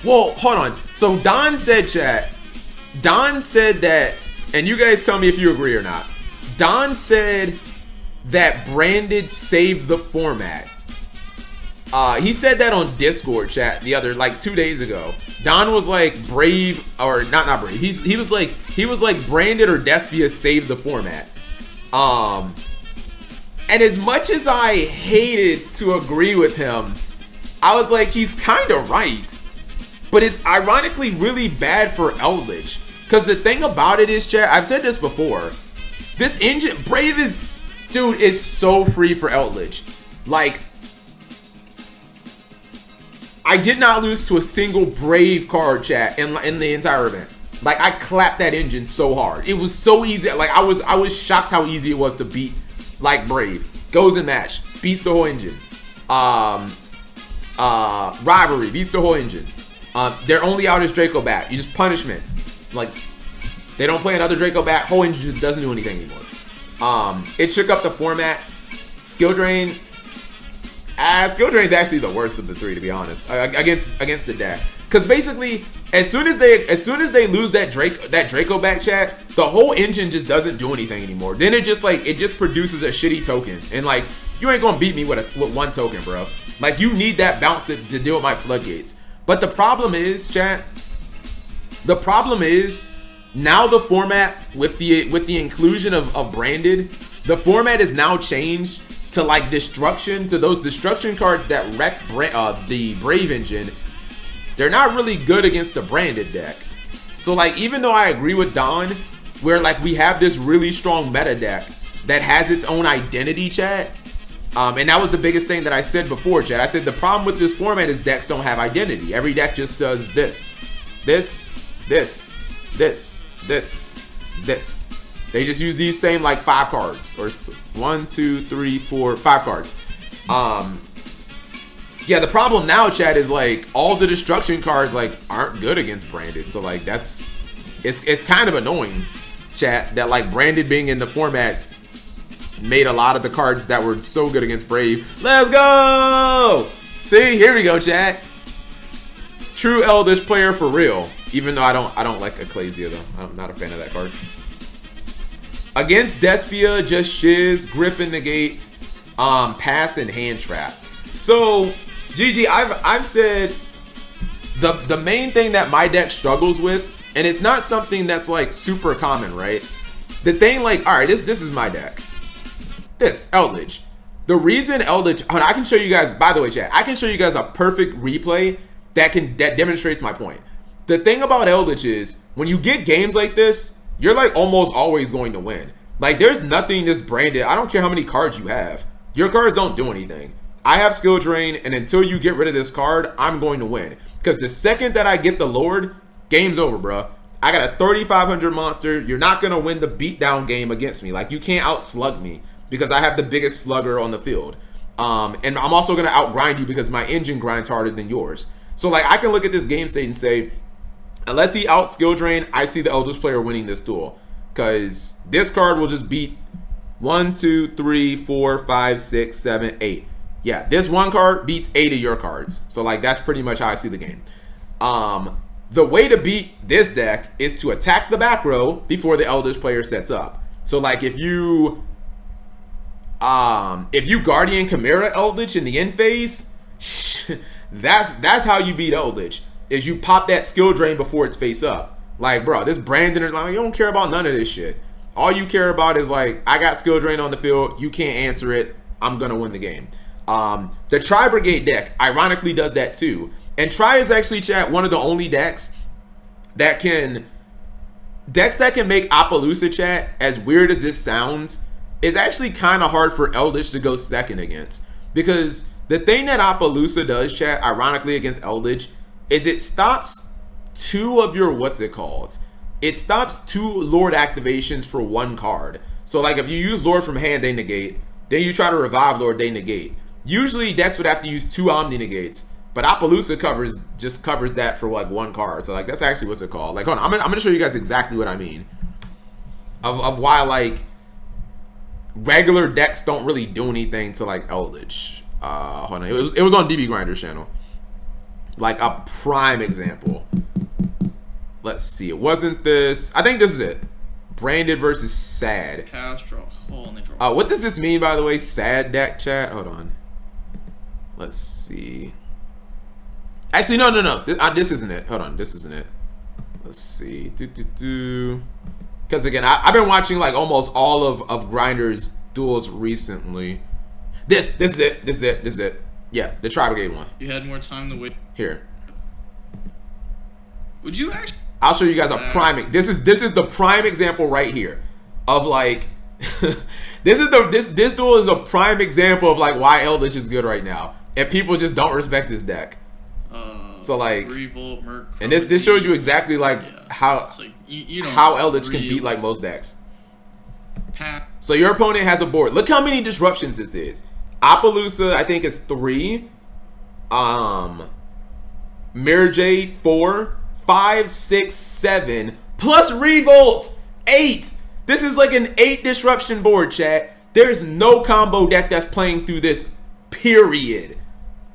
Well, hold on. So Don said, chat. Don said that, and you guys tell me if you agree or not. Don said that Branded saved the format. He said that on Discord chat the other, like 2 days ago. Don was like Brave, or not Brave. He was like Branded or Despia saved the format. And as much as I hated to agree with him, I was like, he's kind of right. But it's ironically really bad for Eldritch. Because the thing about it is, chat, I've said this before. This engine, Brave is, dude, is so free for Eldritch. Like, I did not lose to a single Brave card, chat, in the entire event. Like, I clapped that engine so hard. It was so easy. Like, I was shocked how easy it was to beat, like, Brave. Goes in match. Beats the whole engine. Rivalry. Beats the whole engine. Their only out is Draco Bat. You just punishment. Like, they don't play another Draco Bat. Whole engine just doesn't do anything anymore. It shook up the format. Skill Drain. Skill Drain is actually the worst of the three, to be honest, against the deck. Because basically, as soon as they lose that Draco Bat, chat, the whole engine just doesn't do anything anymore. Then it just produces a shitty token, and like, you ain't gonna beat me with one token, bro. Like, you need that bounce to deal with my floodgates. But the problem is, chat. The problem is now the format with the inclusion of Branded, the format is now changed to like destruction, to those destruction cards that wreck the Brave engine. They're not really good against the Branded deck. So like, even though I agree with Don, where like we have this really strong meta deck that has its own identity, chat. And that was the biggest thing that I said before, chat. I said the problem with this format is decks don't have identity. Every deck just does this. They just use these same like 5 cards, or 1, 2, 3, 4, 5 cards. Yeah, the problem now, chat, is like all the destruction cards like aren't good against Branded. So like it's kind of annoying, chat, that like Branded being in the format made a lot of the cards that were so good against Brave. Let's go! See, here we go, chat. True Eldritch player for real. Even though I don't like Ecclesia though. I'm not a fan of that card. Against Despia, just shiz, Griffin negates, pass and hand trap. So, GG, I've said the main thing that my deck struggles with, and it's not something that's like super common, right? The thing, like, all right, this is my deck. This Eldritch. The reason Eldritch, I can show you guys, by the way, chat, I can show you guys a perfect replay that demonstrates my point. The thing about Eldritch is, when you get games like this, you're like almost always going to win. Like, there's nothing this Branded. I don't care how many cards you have. Your cards don't do anything. I have Skill Drain, and until you get rid of this card, I'm going to win. Because the second that I get the Lord, game's over, bro. I got a 3,500 monster. You're not going to win the beatdown game against me. Like, you can't outslug me because I have the biggest slugger on the field. And I'm also going to outgrind you because my engine grinds harder than yours. So, like, I can look at this game state and say, unless he out Skill Drain, I see the Eldritch player winning this duel. Because this card will just beat 1, 2, 3, 4, 5, 6, 7, 8. Yeah, this one card beats 8 of your cards. So, like, that's pretty much how I see the game. The way to beat this deck is to attack the back row before the Eldritch player sets up. So, like, if you Guardian Chimera Eldritch in the end phase, that's how you beat Eldritch. Is you pop that Skill Drain before it's face up. Like, bro, this Brandon, like, you don't care about none of this shit. All you care about is, like, I got Skill Drain on the field. You can't answer it. I'm going to win the game. The Tri Brigade deck, ironically, does that too. And Tri is actually, chat, one of the only decks that can make Appaloosa, chat, as weird as this sounds, is actually kind of hard for Eldritch to go second against. Because the thing that Appaloosa does, chat, ironically against Eldritch, is it stops 2 of your, it stops 2 Lord activations for 1 card. So like, if you use Lord from hand, they negate. Then you try to revive Lord, they negate. Usually decks would have to use 2 Omni negates, but Appaloosa covers that for like 1 card. So like, that's actually like, hold on, I'm gonna show you guys exactly what I mean of why like regular decks don't really do anything to like Eldritch. Hold on, it was on DB Grinder's channel. Like a prime example. Let's see. It wasn't this. I think this is it. Branded versus Sad. Castro. Holy draw. What does this mean, by the way? Sad deck, chat? Hold on. Let's see. Actually, no. This isn't it. Hold on. This isn't it. Let's see. Because again, I've been watching like almost all of Grinder's duels recently. This is it. Yeah, the Tri Brigade one. You had more time to wait. Here. Would you actually? I'll show you guys a prime. This is the prime example right here of like this duel is a prime example of like why Eldritch is good right now, and people just don't respect this deck. So like, Revolt, Merc, and this shows you exactly like how like, you don't how Eldritch can beat like most decks. Pack. So your opponent has a board. Look how many disruptions this is. Apollousa, I think, is 3. Mirror Jade 4. 5, 6, 7, plus Revolt 8. This is like an 8 disruption board, chat. There's no combo deck that's playing through this, period.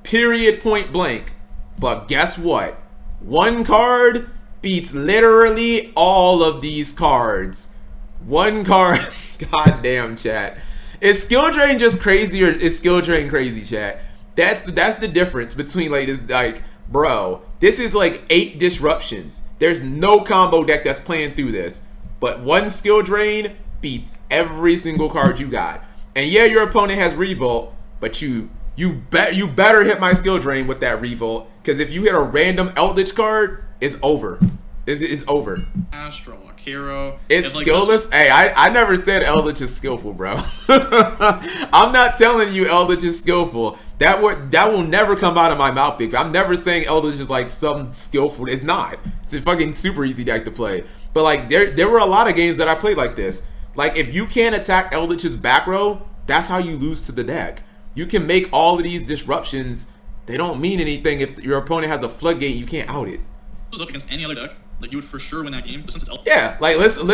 Period, point blank. But guess what? One card beats literally all of these cards. One card. Goddamn, chat. Is Skill Drain just crazy, or is Skill Drain crazy, chat? That's the difference between like this, like, bro, this is like 8 disruptions. There's no combo deck that's playing through this. But one Skill Drain beats every single card you got. And yeah, your opponent has Revolt, but you better hit my Skill Drain with that Revolt. Because if you hit a random Eldritch card, it's over. It's over. Astro, Akiro. It's like skillless. Hey, I never said Eldritch is skillful, bro. I'm not telling you Eldritch is skillful. That will never come out of my mouth, big. I'm never saying Eldritch is like some skillful. It's not. It's a fucking super easy deck to play. But like there were a lot of games that I played like this. Like if you can't attack Eldritch's back row, that's how you lose to the deck. You can make all of these disruptions. They don't mean anything if your opponent has a floodgate. You can't out it. Goes up against any other deck, like you would for sure win that game. But since it's yeah, like listen.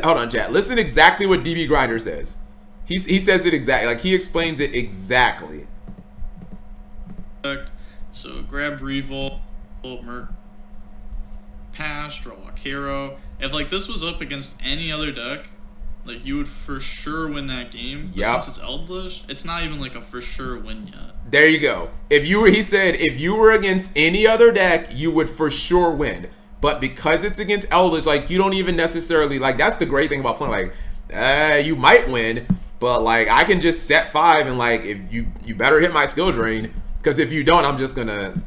Hold on, chat. Listen exactly what DB Grinder says. He says it exactly. Like he explains it exactly. So grab Revolt, Merc, Pastro, Akiro. If like this was up against any other deck, like you would for sure win that game. Yeah. Since it's Eldritch, it's not even like a for sure win yet. There you go. He said if you were against any other deck, you would for sure win. But because it's against Eldritch, like you don't even necessarily like. That's the great thing about playing. Like, you might win, but like I can just set 5 and like if you better hit my Skill Drain. Because if you don't, I'm just gonna,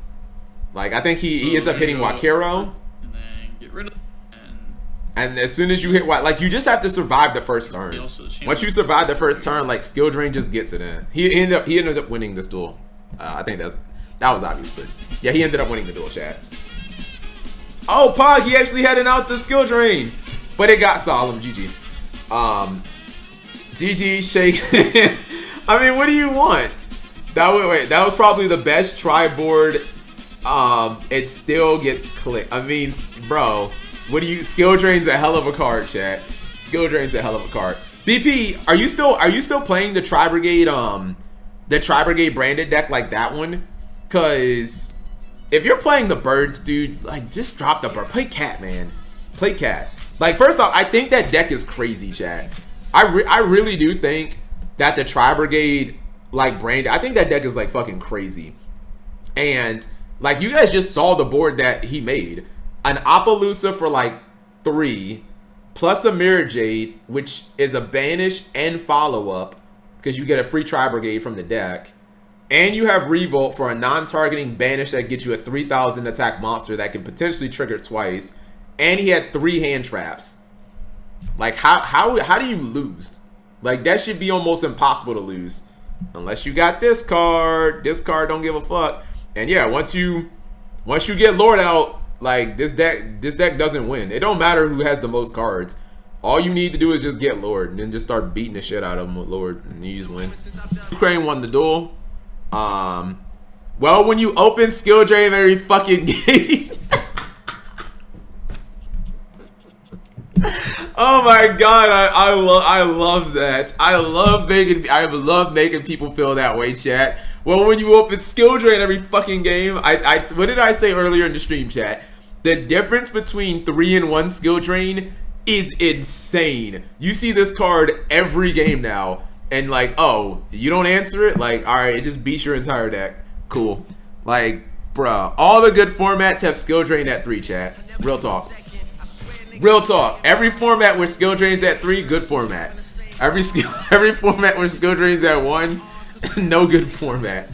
like, I think he ends up hitting Wakiro. And then get rid of it. And as soon as you hit like, you just have to survive the first turn. Once you survive the first turn, like, Skill Drain just gets it in. He ended up winning this duel. I think that was obvious, but yeah, he ended up winning the duel, chat. Oh, Pog, he actually heading out the Skill Drain. But it got solemn, GG. GG, shake. I mean, what do you want? That was probably the best try board. It still gets clicked. I mean, bro, what do you? Skill Drain's a hell of a card, chat. Skill Drain's a hell of a card. BP, are you still playing the Tri Brigade branded deck like that one? Cause if you're playing the birds, dude, like just drop the bird. Play cat, man. Play cat. Like first off, I think that deck is crazy, chat. I really do think that the Tri Brigade like branded, I think that deck is like fucking crazy. And like you guys just saw the board that he made. An Apollousa for like 3 plus a Mirror Jade, which is a banish and follow-up because you get a free Tri Brigade from the deck. And you have Revolt for a non-targeting banish that gets you a 3000 attack monster that can potentially trigger twice. And he had 3 hand traps. Like how do you lose? Like that should be almost impossible to lose. Unless you got this card. This card don't give a fuck. And yeah, once you get Lord out, like this deck doesn't win. It don't matter who has the most cards. All you need to do is just get Lord and then just start beating the shit out of him with Lord and you just win. Ukraine won the duel. Well, when you open Skill Drain every fucking game. Oh my god, I love that. I love making people feel that way, chat. Well, when you open skill drain every fucking game, what did I say earlier in the stream chat? The difference between 3 and 1 skill drain is insane. You see this card every game now, and like, oh, you don't answer it? Like, all right, it just beats your entire deck. Cool. Like, bruh, all the good formats have skill drain at 3, chat. Real talk. Real talk. Every format where skill drain's at 3, good format. Every format where skill drain's at 1, no good format.